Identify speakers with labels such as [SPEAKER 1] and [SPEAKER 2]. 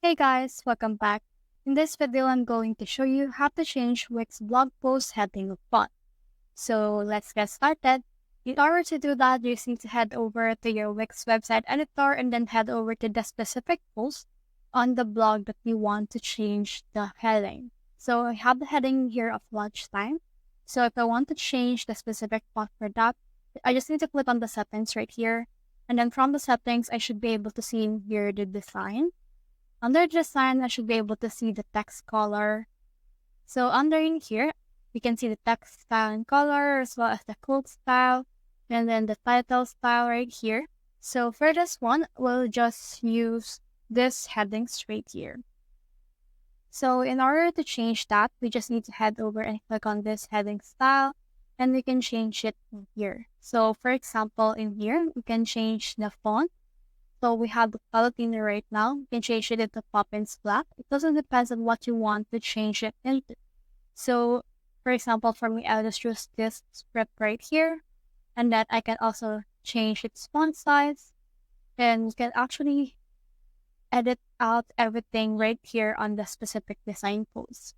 [SPEAKER 1] Hey guys, welcome back. In this video, I'm going to show you how to change Wix blog post heading of font. So let's get started. In order to do that, you just need to head over to your Wix website editor and then head over to the specific post on the blog that you want to change the heading. So I have the heading here of lunchtime. So if I want to change the specific font for that, I just need to click on the settings right here. And then from the settings, I should be able to see in here the design. Under design, I should be able to see the text color. So under in here, you can see the text style and color as well as the quote style and then the title style right here. So for this one, we'll just use this headings right here. So in order to change that, we just need to head over and click on this heading style and we can change it here. So for example, in here, we can change the font. So we have the Palatino right now. You can change it into Poppins Black. It doesn't depend on what you want to change it into. So, for example, for me, I'll just use this script right here. And then I can also change its font size. And you can actually edit out everything right here on the specific design post.